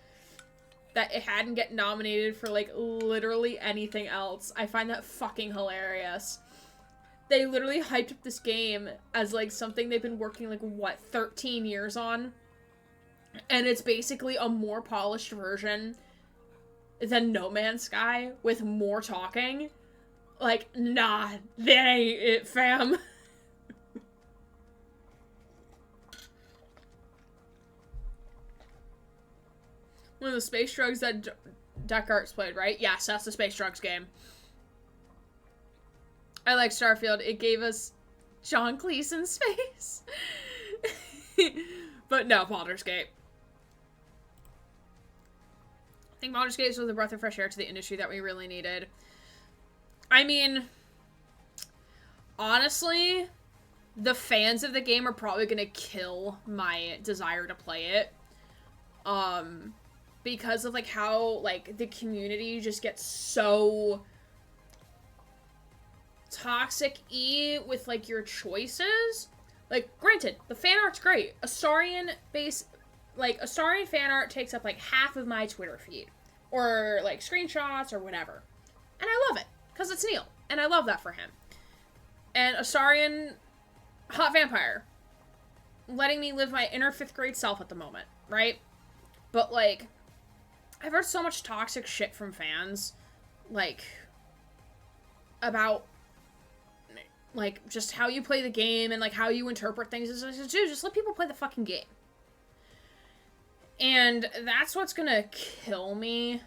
That it hadn't get nominated for, like, literally anything else. I find that fucking hilarious. They literally hyped up this game as, like, something they've been working, like, what, 13 years on? And it's basically a more polished version than No Man's Sky with more talking. Like, nah, that ain't it, fam. One of the space drugs that Descartes played, right? Yes, that's the space drugs game. I like Starfield. It gave us John Cleese in space. But no, Baldur's Gate. I think Baldur's Gate was a breath of fresh air to the industry that we really needed. I mean, honestly, the fans of the game are probably gonna kill my desire to play it. Because of, like, how, like, the community just gets so toxic-y with, like, your choices. Like, granted, the fan art's great. Astarion fan art takes up, like, half of my Twitter feed. Or, like, screenshots or whatever. And I love it. Because it's Neil. And I love that for him. And Astarion, hot vampire. Letting me live my inner 5th grade self at the moment. Right? But, like, I've heard so much toxic shit from fans. Like, about, like, just how you play the game and, like, how you interpret things. It's like, dude, just let people play the fucking game. And that's what's gonna kill me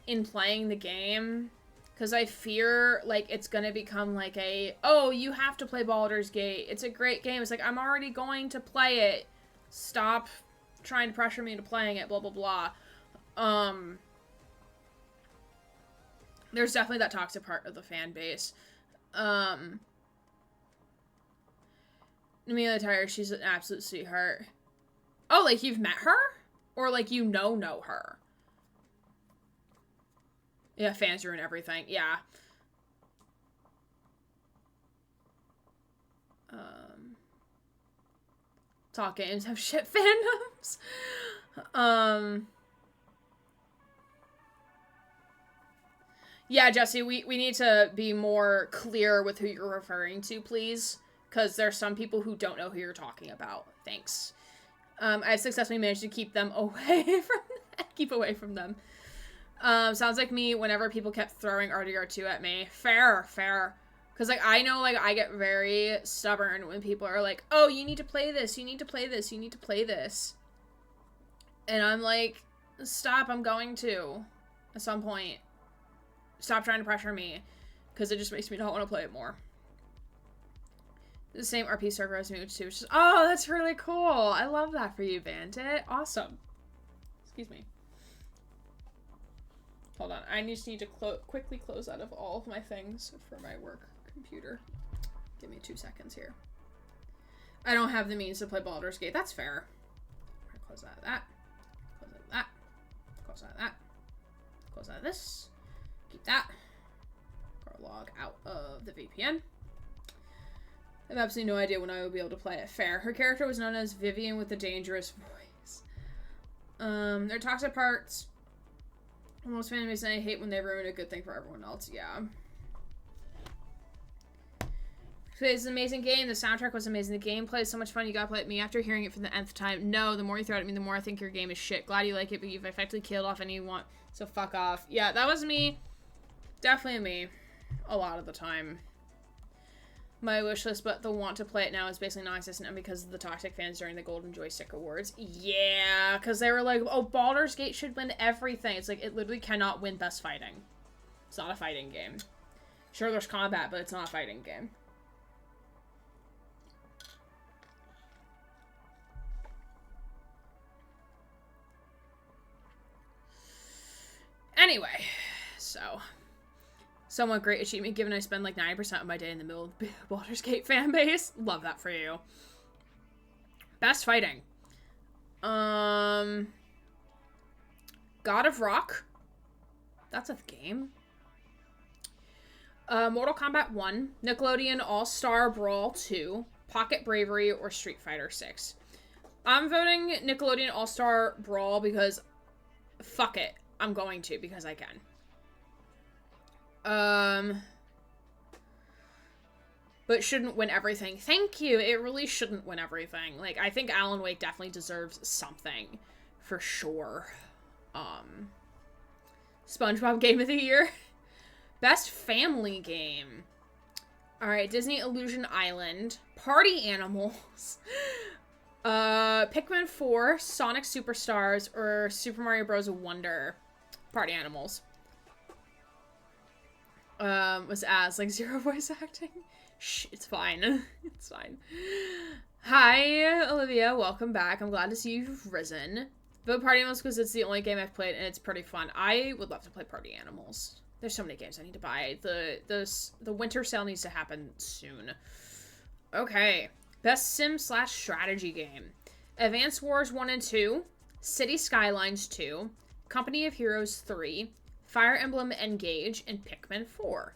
in playing the game. Because I fear, like, it's gonna become, like, oh, you have to play Baldur's Gate. It's a great game. It's like, I'm already going to play it. Stop trying to pressure me into playing it, blah, blah, blah. There's definitely that toxic part of the fan base. Amelia Tyre, she's an absolute sweetheart. Oh, like, you've met her? Or, like, you know her? Yeah, fans ruin everything. Yeah. Talk games have shit fandoms. Yeah, Jesse, we need to be more clear with who you're referring to, please. Because there's some people who don't know who you're talking about. Thanks. I've successfully managed to keep them away from them. Sounds like me whenever people kept throwing RDR2 at me. Fair. Because, like, I know, like, I get very stubborn when people are like, oh, you need to play this, you need to play this, you need to play this. And I'm like, stop, I'm going to. At some point. Stop trying to pressure me. Because it just makes me not want to play it more. The same RP server as me, which is, oh, that's really cool. I love that for you, Bandit. Awesome. Excuse me. Hold on. I just need to quickly close out of all of my things for my work computer. Give me 2 seconds here. I don't have the means to play Baldur's Gate. That's fair. Close out of that. Close out of that. Close out of that. Close out of this. Keep that. Or log out of the VPN. I have absolutely no idea when I will be able to play it. Fair. Her character was known as Vivian with the dangerous voice. Their toxic parts. Most fanboys say I hate when they ruin a good thing for everyone else. Yeah. It's an amazing game. The soundtrack was amazing. The gameplay is so much fun. You gotta play it. Me after hearing it for the nth time. No, the more you throw it at me, the more I think your game is shit. Glad you like it, but you've effectively killed off anyone you want. So fuck off. Yeah, that was me. Definitely me. A lot of the time. my wish list, but the want to play it now is basically non-existent, and because of the toxic fans during the Golden Joystick Awards. Yeah, because they were like, oh, Baldur's Gate should win everything. It's like, it literally cannot win Best Fighting. It's not a fighting game. Sure, there's combat, but it's not a fighting game. Anyway, so... somewhat great achievement given I spend like 90% of my day in the middle of the Baldur's Gate fan base. Love that for you. Best fighting. God of Rock. That's a game. Mortal Kombat 1, Nickelodeon All-Star Brawl 2, Pocket Bravery, or Street Fighter 6. I'm voting Nickelodeon All-Star Brawl because fuck it. I'm going to because I can. But shouldn't win everything. Thank you. It really shouldn't win everything. Like, I think Alan Wake definitely deserves something. For sure. SpongeBob Game of the Year. Best Family Game. Alright, Disney Illusion Island. Party Animals. Pikmin 4, Sonic Superstars, or Super Mario Bros. Wonder. Party Animals. Was as like 0 voice acting. Shh, it's fine. It's fine. Hi, Olivia. Welcome back. I'm glad to see you've risen. Vote Party Animals because it's the only game I've played and it's pretty fun. I would love to play Party Animals. There's so many games I need to buy. The winter sale needs to happen soon. Okay. Best sim/strategy game. Advance Wars 1 and 2, City Skylines 2, Company of Heroes 3, Fire Emblem Engage, and Pikmin 4.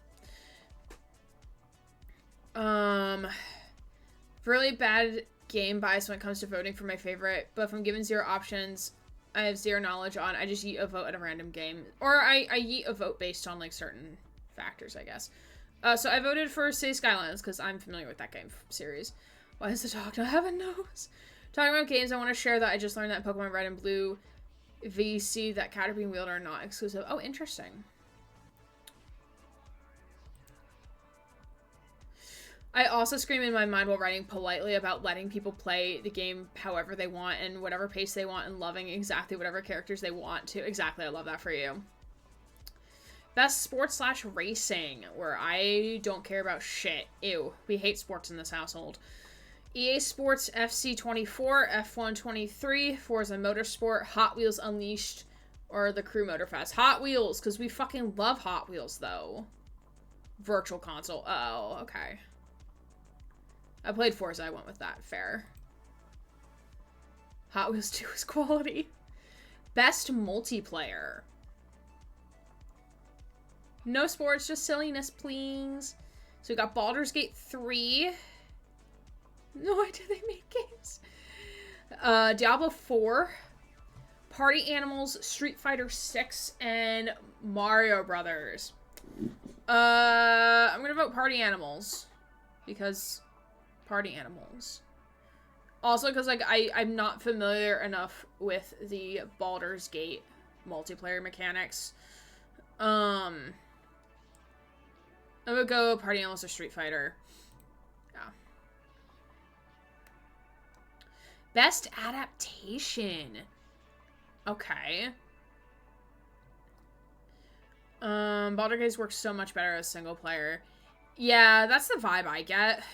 Really bad game bias when it comes to voting for my favorite, but if I'm given 0 options, I have 0 knowledge on, I just yeet a vote at a random game. Or I yeet a vote based on, like, certain factors, I guess. So I voted for City Skylines, because I'm familiar with that game series. Why does the dog not have a nose? Talking about games, I want to share that I just learned that in Pokemon Red and Blue VC that Caterpie and Wielder are not exclusive. Oh, interesting. I also scream in my mind while writing politely about letting people play the game however they want and whatever pace they want and loving exactly whatever characters they want to. Exactly, I love that for you. Best sports/racing, where I don't care about shit. Ew, we hate sports in this household. EA Sports FC 24, F1 23, Forza Motorsport, Hot Wheels Unleashed, or the Crew Motorfest. Hot Wheels, because we fucking love Hot Wheels, though. Virtual Console. Oh, okay. I played Forza, I went with that. Fair. Hot Wheels 2 is quality. Best multiplayer. No sports, just silliness, please. So we got Baldur's Gate 3. No idea they make games. Diablo 4. Party Animals, Street Fighter 6, and Mario Brothers. I'm gonna vote Party Animals. Because... Party Animals. Also, because, like, I'm not familiar enough with the Baldur's Gate multiplayer mechanics. I'm gonna go Party Animals or Street Fighter. Yeah. Best adaptation. Okay. Baldur's Gate works so much better as single player. Yeah, that's the vibe I get.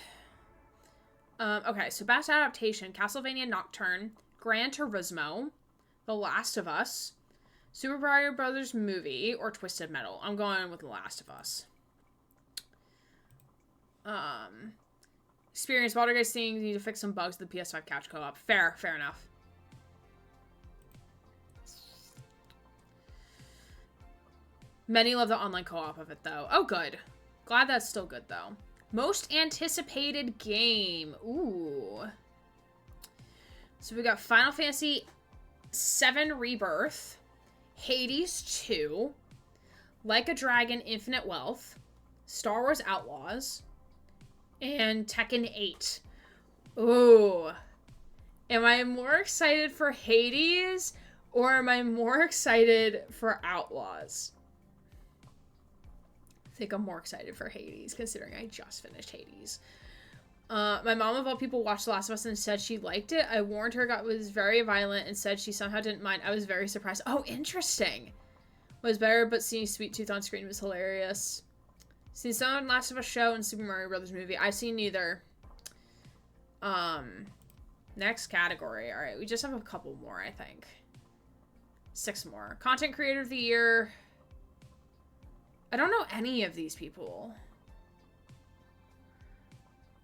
Okay, so best adaptation, Castlevania Nocturne, Gran Turismo, The Last of Us, Super Mario Brothers Movie, or Twisted Metal. I'm going with The Last of Us. Experience, Baldur's Gate seeing need to fix some bugs with the PS5 couch co-op. Fair enough. Many love the online co-op of it, though. Oh, good. Glad that's still good, though. Most anticipated game. Ooh. So we got Final Fantasy VII Rebirth, Hades 2, Like a Dragon Infinite Wealth, Star Wars Outlaws, and Tekken 8. Ooh. Am I more excited for Hades or am I more excited for Outlaws? think I'm more excited for Hades, considering I just finished Hades. My mom, of all people, watched The Last of Us and said she liked it. I warned her it was very violent and said she somehow didn't mind. I was very surprised. Oh, interesting. Was better, but seeing Sweet Tooth on screen was hilarious. Seen some Last of Us show and Super Mario Brothers movie. I've seen neither. Next category. All right, we just have a couple more, I think. 6 more. Content Creator of the Year. I don't know any of these people.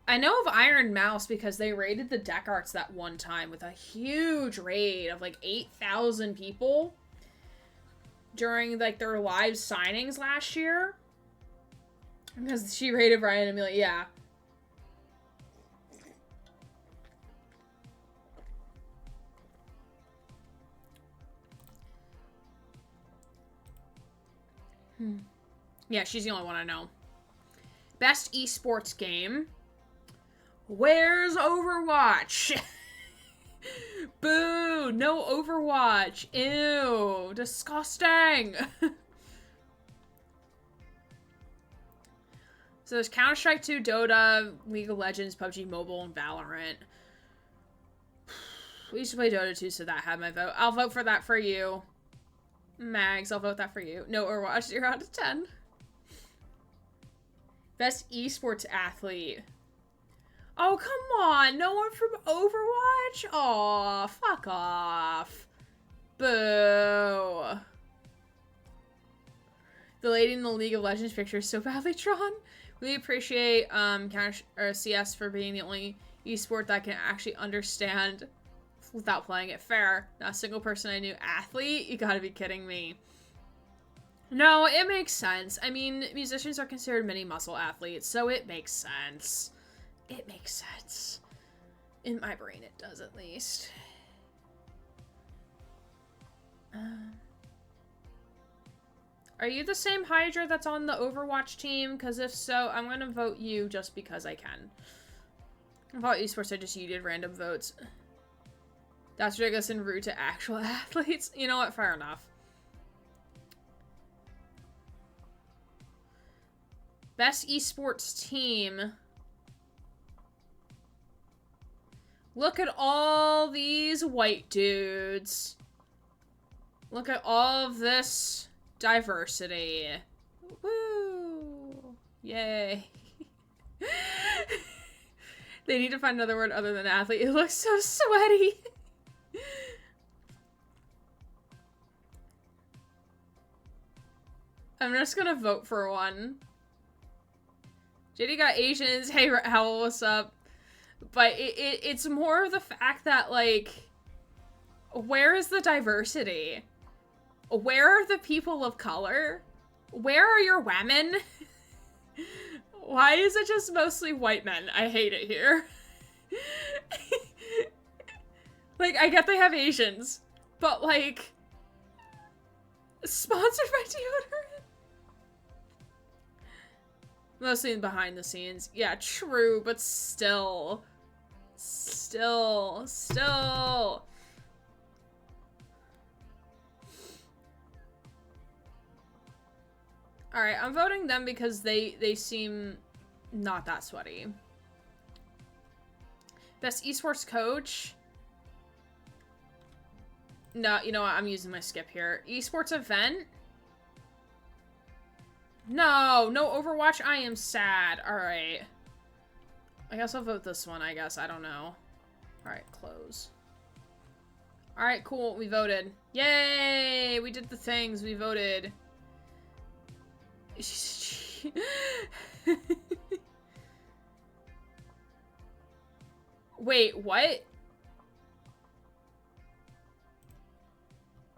I know of Iron Mouse because they raided the Deck Arts that one time with a huge raid of like 8,000 people during like their live signings last year. Because she raided Ryan and Amelia, yeah. Yeah, she's the only one I know. Best esports game. Where's Overwatch? Boo! No Overwatch. Ew. Disgusting. So there's Counter-Strike 2, Dota, League of Legends, PUBG Mobile, and Valorant. We used to play Dota 2, so that had my vote. I'll vote for that for you. Mags, I'll vote that for you. No Overwatch, 0 out of 10. Best esports athlete. Oh, come on. No one from Overwatch? Aw, fuck off. Boo. The lady in the League of Legends picture is so badly drawn. We appreciate CS for being the only esport that I can actually understand without playing it fair. Not a single person I knew. Athlete? You gotta be kidding me. No, it makes sense. I mean, musicians are considered mini muscle athletes, so it makes sense. It makes sense. In my brain, it does, at least. Are you the same Hydra that's on the Overwatch team? Because if so, I'm going to vote you just because I can. I thought esports I just yeeted random votes. That's ridiculous and rude to actual athletes. You know what? Fair enough. Best esports team. Look at all these white dudes. Look at all of this diversity. Woo! Yay. They need to find another word other than athlete. It looks so sweaty. I'm just gonna vote for one. JD got Asians. Hey, Howell, what's up? But it's more of the fact that, like, where is the diversity? Where are the people of color? Where are your women? Why is it just mostly white men? I hate it here. Like, I get they have Asians, but, like, sponsored by deodorant? Mostly behind the scenes. Yeah, true, but still. Still. Alright, I'm voting them because they seem not that sweaty. Best esports coach? No, you know what? I'm using my skip here. Esports event? No Overwatch. I am sad. Alright. I guess I'll vote this one, I guess. I don't know. Alright, close. Alright, cool. We voted. Yay! We did the things. We voted. Wait, what?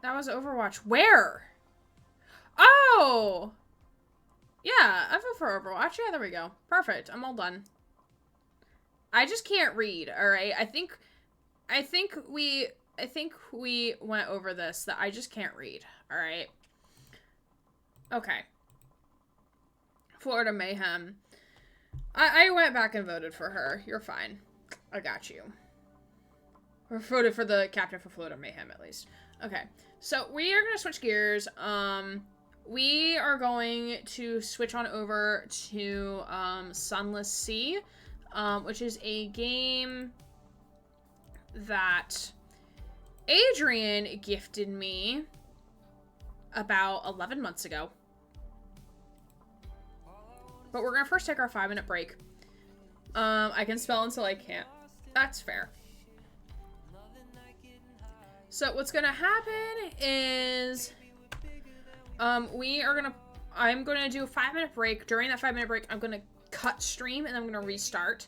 That was Overwatch. Where? Oh! Yeah, I vote for Overwatch. Yeah, there we go. Perfect. I'm all done. I just can't read, alright? I think we went over this, that I just can't read, alright? Okay. Florida Mayhem. I went back and voted for her. You're fine. I got you. Or voted for the captain for Florida Mayhem, at least. Okay. So, we are gonna switch gears. we are going to switch on over to Sunless Sea, which is a game that Adrian gifted me about 11 months ago. But we're gonna first take our 5-minute break. I can spell until I can't. That's fair. So what's gonna happen is I'm gonna do a 5-minute break. During that 5-minute break, I'm gonna cut stream and I'm gonna restart.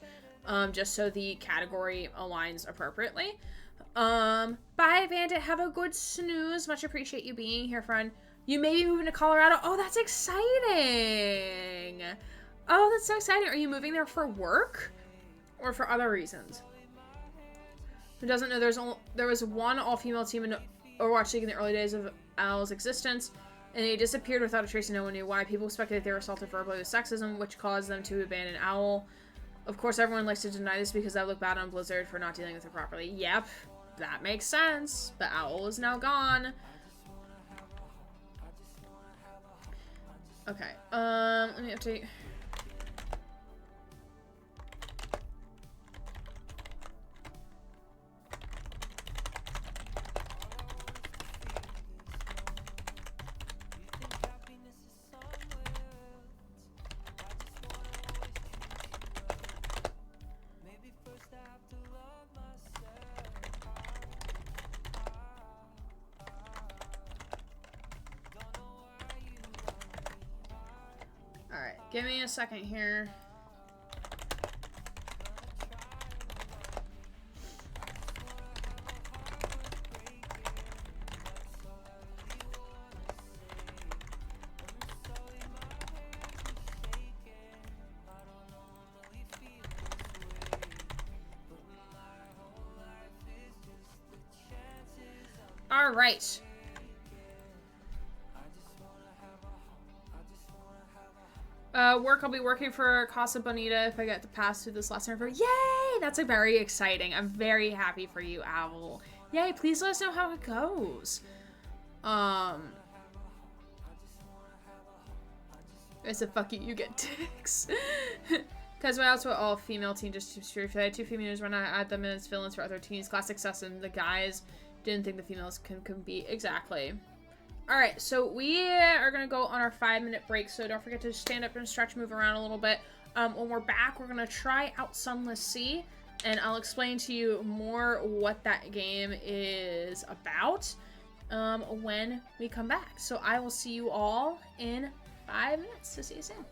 Just so the category aligns appropriately. Bye, Bandit. Have a good snooze. Much appreciate you being here, friend. You may be moving to Colorado. Oh, that's exciting. Oh, that's so exciting. Are you moving there for work or for other reasons? Who doesn't know, there was one all-female team in Overwatch League in the early days of Owl's existence, and they disappeared without a trace and no one knew why. People speculated they were assaulted verbally with sexism, which caused them to abandon Owl. Of course, everyone likes to deny this because that looked bad on Blizzard for not dealing with it properly. Yep, that makes sense. But Owl is now gone. Okay, let me update. Alright, give me a second here. Alright. Work, I'll be working for Casa Bonita if I get to pass through this last interview. Yay! That's very exciting. I'm very happy for you, Owl. Yay, please let us know how it goes. I said, fuck you, you get dicks. Because when I was with all female team, just to if I had 2 females when I add them in as villains for other teams, classic sus, and the guys didn't think the females can compete. Exactly. Alright, so we are going to go on our 5-minute break, so don't forget to stand up and stretch, move around a little bit. When we're back, we're going to try out Sunless Sea, and I'll explain to you more what that game is about when we come back. So I will see you all in 5 minutes. So see you soon.